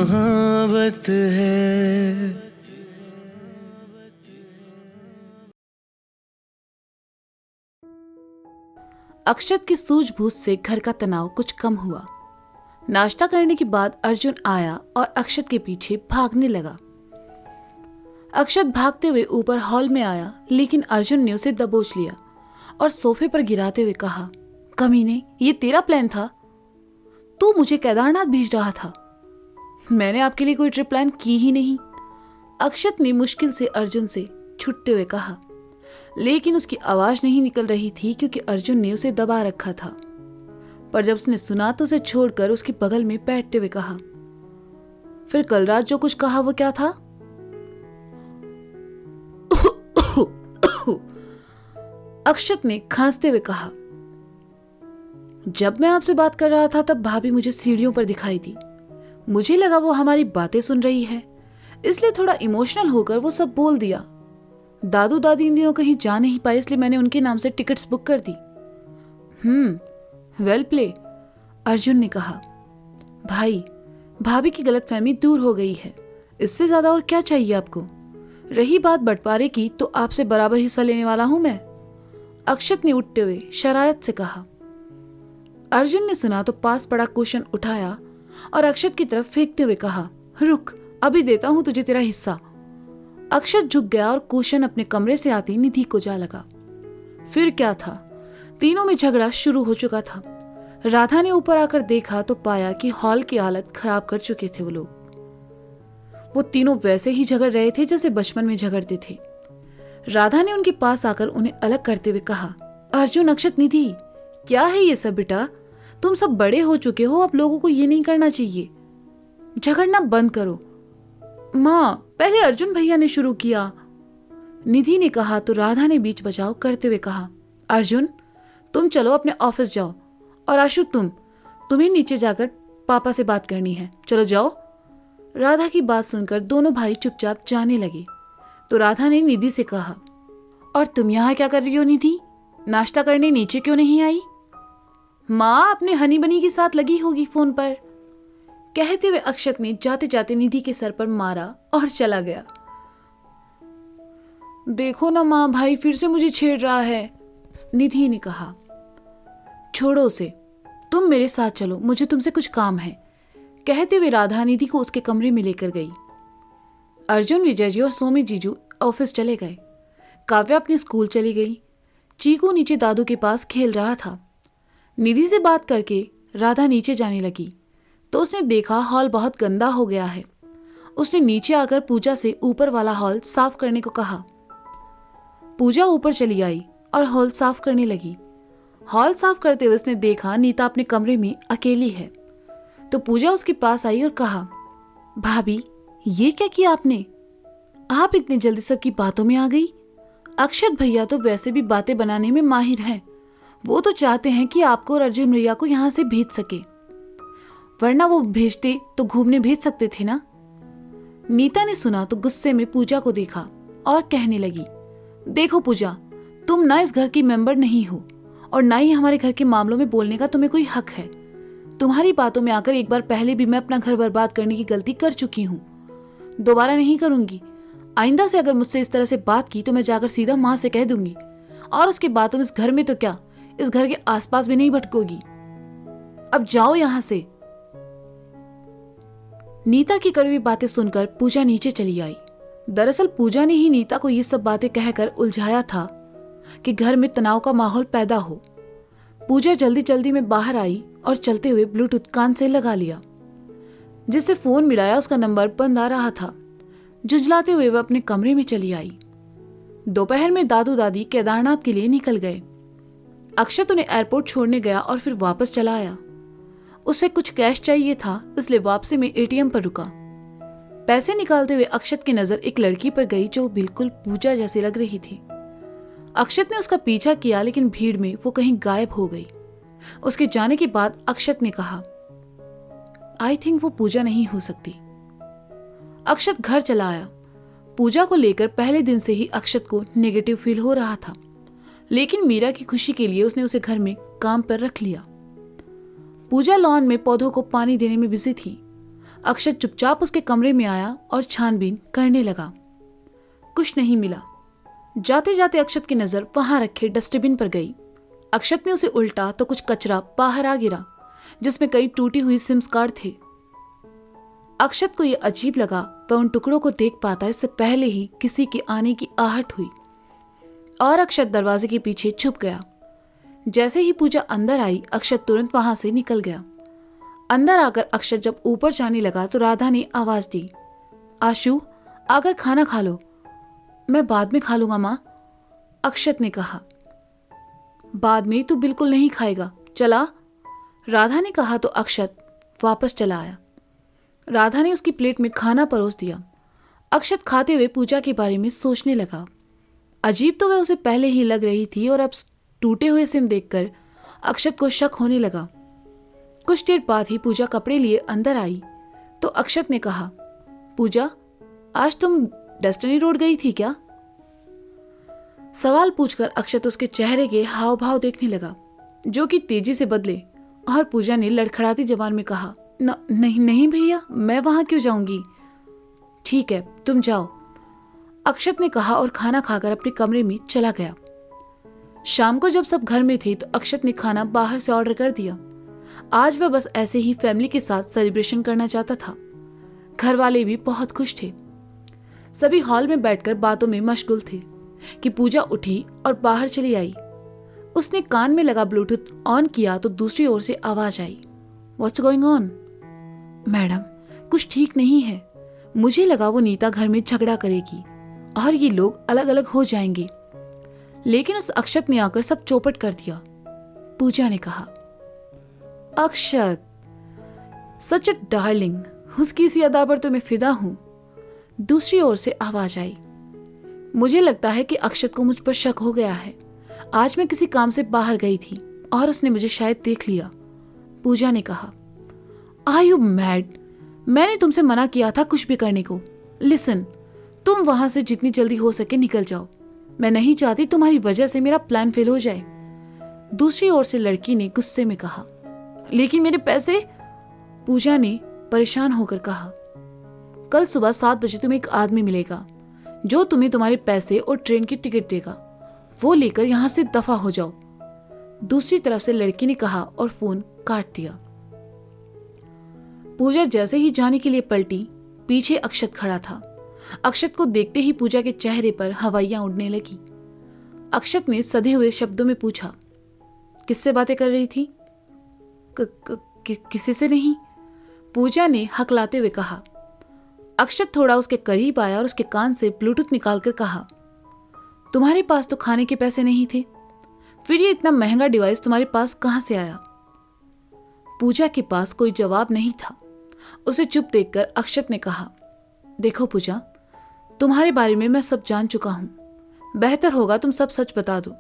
कहावत है। अक्षत की सूझबूझ से घर का तनाव कुछ कम हुआ। नाश्ता करने के बाद अर्जुन आया और अक्षत के पीछे भागने लगा। अक्षत भागते हुए ऊपर हॉल में आया, लेकिन अर्जुन ने उसे दबोच लिया और सोफे पर गिराते हुए कहा, कमीने, ये तेरा प्लान था? तू मुझे केदारनाथ भेज रहा था। मैंने आपके लिए कोई ट्रिप प्लान की ही नहीं। अक्षत ने मुश्किल से अर्जुन से छुटते हुए कहा, लेकिन उसकी आवाज नहीं निकल रही थी क्योंकि अर्जुन ने उसे दबा रखा था। पर जब उसने सुना तो उसे छोड़कर उसके बगल में बैठते हुए कहा, फिर कल रात जो कुछ कहा वो क्या था? अक्षत ने खांसते हुए कहा, जब मैं आपसे बात कर रहा था तब भाभी मुझे सीढ़ियों पर दिखाई दी। मुझे लगा वो हमारी बातें सुन रही है, इसलिए थोड़ा इमोशनल होकर वो सब बोल दिया। दादू दादी इन दिनों कहीं जा नहीं पाए, इसलिए मैंने उनके नाम से टिकट्स बुक कर दी। वेल प्ले, अर्जुन ने कहा। भाई, भाभी की गलतफहमी दूर हो गई है, इससे ज्यादा और क्या चाहिए आपको? रही बात बंटवारे की, तो आपसे बराबर हिस्सा लेने वाला हूं मैं, अक्षत ने उठते हुए शरारत से कहा। अर्जुन ने सुना तो पास पड़ा कुशन उठाया और अक्षत की तरफ फेंकते हुए कहा, रुक, अभी देता हूं तुझे तेरा हिस्सा। अक्षत झुक गया और कुशन अपने कमरे से आती निधि को जा लगा। फिर क्या था, तीनों में झगड़ा शुरू हो चुका था। राधा ने ऊपर आकर देखा तो पाया कि हॉल की हालत खराब कर चुके थे वो लोग। वो तीनों वैसे ही झगड़ रहे थे जैसे बचपन में झगड़ते थे। राधा ने उनके पास आकर उन्हें अलग करते हुए कहा, अर्जुन, अक्षत, निधि, क्या है ये सब बेटा? तुम सब बड़े हो चुके हो, अब लोगों को ये नहीं करना चाहिए। झगड़ना बंद करो। माँ, पहले अर्जुन भैया ने शुरू किया, निधि ने कहा तो राधा ने बीच बचाव करते हुए कहा, अर्जुन, तुम चलो अपने ऑफिस जाओ, और आशु तुम्हें नीचे जाकर पापा से बात करनी है, चलो जाओ। राधा की बात सुनकर दोनों भाई चुपचाप जाने लगे तो राधा ने निधि से कहा, और तुम यहाँ क्या कर रही हो निधि? नाश्ता करने नीचे क्यों नहीं आई? माँ अपने हनी बनी के साथ लगी होगी फोन पर, कहते हुए अक्षत ने जाते जाते निधि के सर पर मारा और चला गया। देखो ना माँ, भाई फिर से मुझे छेड़ रहा है, निधि ने कहा। छोड़ो उसे, तुम मेरे साथ चलो, मुझे तुमसे कुछ काम है, कहते हुए राधा निधि को उसके कमरे में लेकर गई। अर्जुन, विजय जी और सोमी जीजू ऑफिस चले गए। काव्या अपने स्कूल चली गई। चीकू नीचे दादू के पास खेल रहा था। निधि से बात करके राधा नीचे जाने लगी तो उसने देखा हॉल बहुत गंदा हो गया है। उसने नीचे आकर पूजा से ऊपर वाला हॉल साफ करने को कहा। पूजा ऊपर चली आई और हॉल साफ करने लगी। हॉल साफ करते हुए उसने देखा नीता अपने कमरे में अकेली है तो पूजा उसके पास आई और कहा, भाभी, ये क्या किया आपने? आप इतनी जल्दी सबकी बातों में आ गई। अक्षत भैया तो वैसे भी बातें बनाने में माहिर हैं, वो तो चाहते हैं कि आपको और अर्जुन भैया को यहाँ से भेज सके, वरना वो भेजते तो घूमने भेज सकते थे ना। नीता ने सुना तो गुस्से में पूजा को देखा और कहने लगी, देखो पूजा, तुम ना इस घर की मेंबर नहीं हो और ना ही हमारे घर के मामलों में बोलने का तुम्हें कोई हक है। तुम्हारी बातों में आकर एक बार पहले भी मैं अपना घर बर्बाद करने की गलती कर चुकी हूँ, दोबारा नहीं करूंगी। आइंदा से अगर मुझसे इस तरह से बात की तो मैं जाकर सीधा माँ से कह दूंगी, और उसके बाद तुम इस घर में तो क्या, इस घर के आसपास भी नहीं भटकोगी। अब जाओ यहां से। नीता की कड़वी बातें सुनकर पूजा नीचे चली आई। दरअसल पूजा ने ही नीता को ये सब बातें कहकर उलझाया था कि घर में तनाव का माहौल पैदा हो। पूजा जल्दी जल्दी में बाहर आई और चलते हुए ब्लूटूथ कान से लगा लिया। जिससे फोन मिलाया उसका नंबर बंद आ रहा था। झुंझलाते हुए वह अपने कमरे में चली आई। दोपहर में दादू दादी केदारनाथ के लिए निकल गए। अक्षत उन्हें एयरपोर्ट छोड़ने गया और फिर वापस चला आया। उसे कुछ कैश चाहिए था, इसलिए वापसी में एटीएम पर रुका। पैसे निकालते हुए अक्षत की नजर एक लड़की पर गई जो बिल्कुल पूजा जैसी लग रही थी। अक्षत ने उसका पीछा किया, लेकिन भीड़ में वो कहीं गायब हो गई। उसके जाने के बाद अक्षत ने कहा, आई थिंक वो पूजा नहीं हो सकती। अक्षत घर चला आया। पूजा को लेकर पहले दिन से ही अक्षत को नेगेटिव फील हो रहा था, लेकिन मीरा की खुशी के लिए उसने उसे घर में काम पर रख लिया। पूजा लॉन में पौधों को पानी देने में बिजी थी। अक्षत चुपचाप उसके कमरे में आया और छानबीन करने लगा। कुछ नहीं मिला। जाते जाते अक्षत की नजर वहां रखे डस्टबिन पर गई। अक्षत ने उसे उल्टा तो कुछ कचरा बाहर आ गिरा जिसमें कई टूटी हुई सिम्स कार्ड थे। अक्षत को यह अजीब लगा। वह उन टुकड़ों को देख पाता इससे पहले ही किसी के आने की आहट हुई और अक्षत दरवाजे के पीछे छुप गया। जैसे ही पूजा अंदर आई, अक्षत तुरंत वहां से निकल गया। अंदर आकर अक्षत जब ऊपर जाने लगा तो राधा ने आवाज दी, आशु, आकर खाना खा लो। मैं बाद में खा लूंगा माँ, अक्षत ने कहा। बाद में तू बिल्कुल नहीं खाएगा, चला, राधा ने कहा तो अक्षत वापस चला आया। राधा ने उसकी प्लेट में खाना परोस दिया। अक्षत खाते हुए पूजा के बारे में सोचने लगा। अजीब तो वह उसे पहले ही लग रही थी और अब टूटे हुए सिम देखकर अक्षत को शक होने लगा। कुछ देर बाद ही पूजा कपड़े लिए अंदर आई तो अक्षत ने कहा, पूजा, आज तुम डेस्टिनी रोड गई थी क्या? सवाल पूछकर अक्षत उसके चेहरे के हाव भाव देखने लगा जो कि तेजी से बदले और पूजा ने लड़खड़ाती जबान में कहा, नहीं नहीं भैया, मैं वहां क्यों जाऊंगी। ठीक है, तुम जाओ, अक्षत ने कहा और खाना खाकर अपने कमरे में चला गया। शाम को जब सब घर में थे तो अक्षत ने खाना बाहर से ऑर्डर कर दिया। आज वह बस ऐसे ही फैमिली के साथ सेलिब्रेशन करना चाहता था। घर वाले भी बहुत खुश थे। सभी हॉल में बैठकर बातों में मशगूल थे कि पूजा उठी और बाहर चली आई। उसने कान में लगा ब्लूटूथ ऑन किया तो दूसरी ओर से आवाज आई, व्हाट्स गोइंग ऑन? मैडम, कुछ ठीक नहीं है। मुझे लगा वो नीता घर में झगड़ा करेगी और ये लोग अलग अलग हो जाएंगे, लेकिन उस अक्षत ने आकर सब चौपट कर दिया। पूजा ने कहा, अक्षत, सच अ डार्लिंग, उसकी इसी अदा पर तो मैं फिदा हूं। दूसरी ओर से आवाज आई, मुझे लगता है कि अक्षत को मुझ पर शक हो गया है। आज मैं किसी काम से बाहर गई थी और उसने मुझे शायद देख लिया। पूजा ने कहा, आर यू मैड? मैंने तुमसे मना किया था कुछ भी करने को। लिसन, तुम वहां से जितनी जल्दी हो सके निकल जाओ। मैं नहीं चाहती तुम्हारी वजह से मेरा प्लान फेल हो जाए। दूसरी ओर से लड़की ने गुस्से में कहा, लेकिन मेरे पैसे? पूजा ने परेशान होकर कहा, कल सुबह 7 बजे तुम्हें एक आदमी मिलेगा जो तुम्हें तुम्हारे पैसे और ट्रेन की टिकट देगा। वो लेकर यहां से दफा हो जाओ। दूसरी तरफ से लड़की ने कहा और फोन काट दिया। पूजा जैसे ही जाने के लिए पलटी, पीछे अक्षत खड़ा था। अक्षत को देखते ही पूजा के चेहरे पर हवाइयां उड़ने लगी। अक्षत ने सधे हुए शब्दों में पूछा, किससे बातें कर रही थी? किसी से नहीं, पूजा ने हकलाते हुए कहा। अक्षत थोड़ा उसके करीब आया और उसके कान से ब्लूटूथ निकालकर कहा, तुम्हारे पास तो खाने के पैसे नहीं थे, फिर ये इतना महंगा डिवाइस तुम्हारे पास कहां से आया? पूजा के पास कोई जवाब नहीं था। उसे चुप देखकर अक्षत ने कहा, देखो पूजा, तुम्हारे बारे में मैं सब जान चुका हूं। बेहतर होगा तुम सब सच बता दो।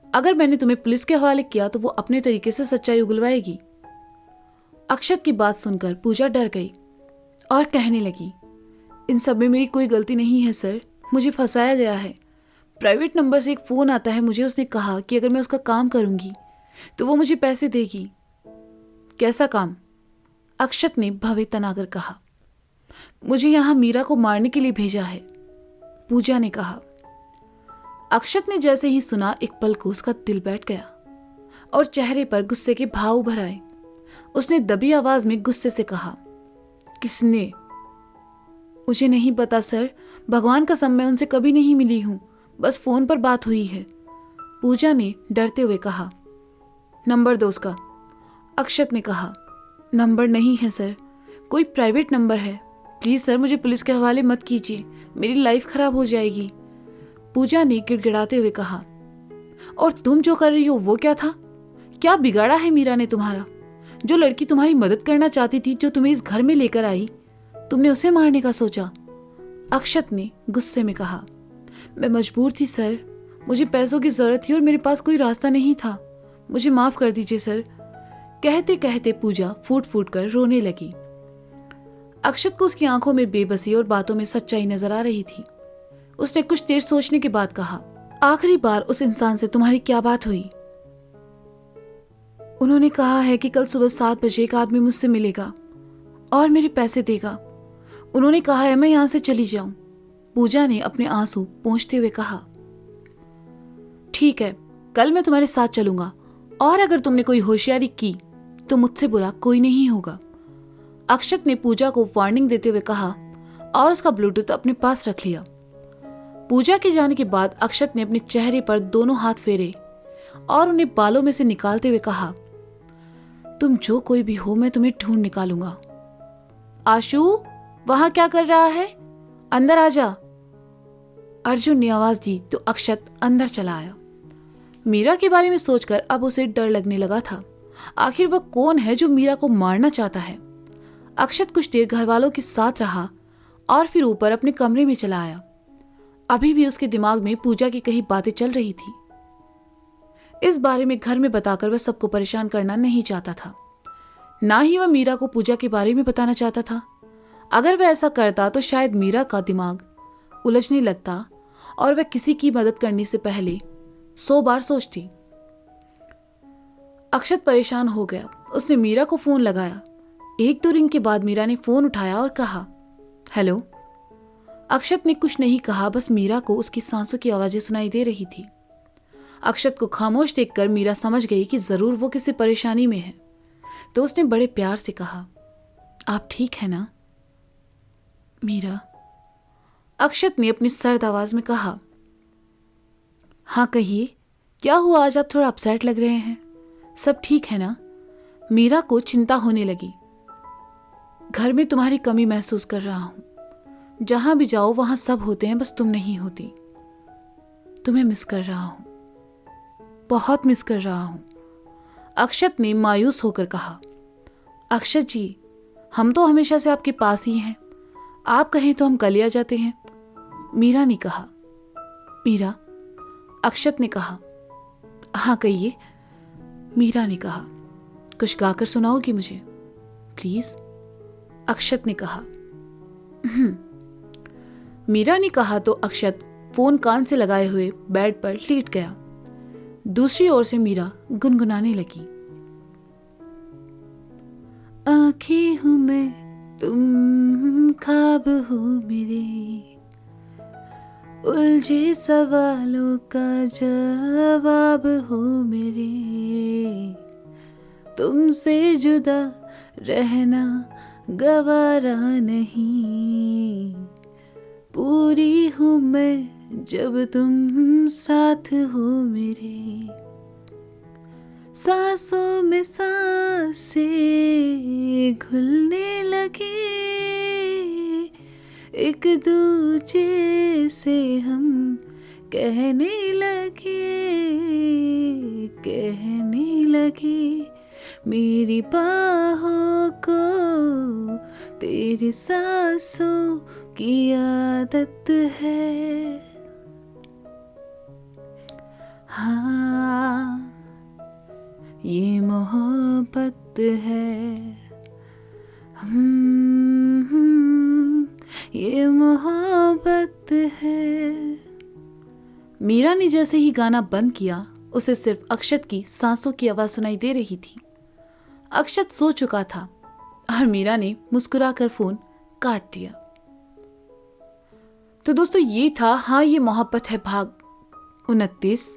अगर मैंने तुम्हें पुलिस के हवाले किया तो वो अपने तरीके से सच्चाई उगलवाएगी। अक्षत की बात सुनकर पूजा डर गई और कहने लगी, इन सब में मेरी कोई गलती नहीं है सर, मुझे फंसाया गया है। प्राइवेट नंबर से एक फोन आता है मुझे, उसने कहा कि अगर मैं उसका काम करूंगी तो वो मुझे पैसे देगी। कैसा काम? अक्षत ने भवे तनाकर कहा, मुझे यहां मीरा को मारने के लिए भेजा है, पूजा ने कहा। अक्षत ने जैसे ही सुना एक पल को उसका दिल बैठ गया और चेहरे पर गुस्से के भाव उभर आए। उसने दबी आवाज में गुस्से से कहा, किसने? मुझे नहीं पता सर, भगवान कसम मैं उनसे कभी नहीं मिली हूं, बस फोन पर बात हुई है, पूजा ने डरते हुए कहा। नंबर दो उसका, अक्षत ने कहा। नंबर नहीं है सर, कोई प्राइवेट नंबर है, प्लीज सर मुझे पुलिस के हवाले मत कीजिए, मेरी लाइफ खराब हो जाएगी, पूजा ने गिड़गिड़ाते हुए कहा। और तुम जो कर रही हो वो क्या था? क्या बिगाड़ा है मीरा ने तुम्हारा? जो लड़की तुम्हारी मदद करना चाहती थी, जो तुम्हें इस घर में लेकर आई, तुमने उसे मारने का सोचा, अक्षत ने गुस्से में कहा। मैं मजबूर थी सर, मुझे पैसों की जरूरत थी और मेरे पास कोई रास्ता नहीं था, मुझे माफ कर दीजिए सर, कहते कहते पूजा फूट फूट कर रोने लगी। अक्षत को उसकी आंखों में बेबसी और बातों में सच्चाई नजर आ रही थी। उसने कुछ देर सोचने के बाद कहा, आखिरी बार उस इंसान से तुम्हारी क्या बात हुई? उन्होंने कहा है कि कल सुबह 7 बजे एक आदमी मुझसे मिलेगा और मेरे पैसे देगा। उन्होंने कहा है मैं यहाँ से चली जाऊं। पूजा ने अपने आंसू पोंछते हुए कहा। ठीक है, कल मैं तुम्हारे साथ चलूंगा, और अगर तुमने कोई होशियारी की तो मुझसे बुरा कोई नहीं होगा। अक्षत ने पूजा को वार्निंग देते हुए कहा और उसका ब्लूटूथ अपने पास रख लिया। पूजा के जाने के बाद अक्षत ने अपने चेहरे पर दोनों हाथ फेरे और उन्हें बालों में से निकालते हुए कहा, तुम जो कोई भी हो मैं तुम्हें ढूंढ निकालूंगा। आशु, वहां क्या कर रहा है? अंदर आ जा। अर्जुन ने आवाज दी तो अक्षत अंदर चला आया। मीरा के बारे में सोचकर अब उसे डर लगने लगा था। आखिर वह कौन है जो मीरा को मारना चाहता है? अक्षत कुछ देर घर वालों के साथ रहा और फिर ऊपर अपने कमरे में चला आया। अभी भी उसके दिमाग में पूजा की कई बातें चल रही थी। इस बारे में घर में बताकर वह सबको परेशान करना नहीं चाहता था। ना ही वह मीरा को पूजा के बारे में बताना चाहता था। अगर वह ऐसा करता तो शायद मीरा का दिमाग उलझने लगता और वह किसी की मदद करने से पहले 100 बार सोचती। अक्षत परेशान हो गया। उसने मीरा को फोन लगाया। 1-2 रिंग के बाद मीरा ने फोन उठाया और कहा, हेलो। अक्षत ने कुछ नहीं कहा, बस मीरा को उसकी सांसों की आवाजें सुनाई दे रही थी। अक्षत को खामोश देखकर मीरा समझ गई कि जरूर वो किसी परेशानी में है, तो उसने बड़े प्यार से कहा, आप ठीक है ना? मीरा, अक्षत ने अपनी सर्द आवाज में कहा। हाँ कहिए, क्या हुआ? आज आप थोड़ा अपसेट लग रहे हैं। सब ठीक है ना? मीरा को चिंता होने लगी। घर में तुम्हारी कमी महसूस कर रहा हूं। जहां भी जाओ वहां सब होते हैं, बस तुम नहीं होती। तुम्हें मिस कर रहा हूं, बहुत मिस कर रहा हूं। अक्षत ने मायूस होकर कहा। अक्षत जी, हम तो हमेशा से आपके पास ही हैं। आप कहें तो हम कल आ जाते हैं। मीरा ने कहा। मीरा, अक्षत ने कहा। हाँ कहिए। मीरा ने कहा, कुछ गाकर सुनाओगी मुझे प्लीज? अक्षत ने कहा। मीरा ने कहा तो अक्षत फोन कान से लगाए हुए बेड पर लेट गया। दूसरी ओर से मीरा गुनगुनाने लगी। आंखें हूं मैं, तुम ख्वाब हो मेरे, उलझे सवालों का जवाब हो मेरे, तुमसे जुदा रहना गवारा नहीं, पूरी हूँ मैं जब तुम साथ हो मेरे, सांसों में सांसें घुलने लगे, एक दूजे से हम कहने लगे, मेरी बाहों को तेरी सांसों की आदत है। हाँ, ये मोहब्बत है। ये मोहब्बत है। मीरा ने जैसे ही गाना बंद किया, उसे सिर्फ अक्षत की सांसों की आवाज सुनाई दे रही थी। अक्षत सो चुका था और मीरा ने मुस्कुराकर फोन काट दिया। तो दोस्तों, ये था हाँ ये मोहब्बत है भाग 29।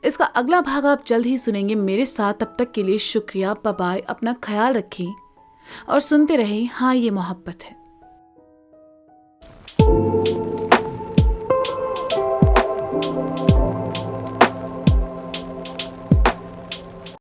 इसका अगला भाग आप जल्द ही सुनेंगे मेरे साथ। तब तक के लिए शुक्रिया, बाय बाय, अपना ख्याल रखें और सुनते रहें हाँ ये मोहब्बत है।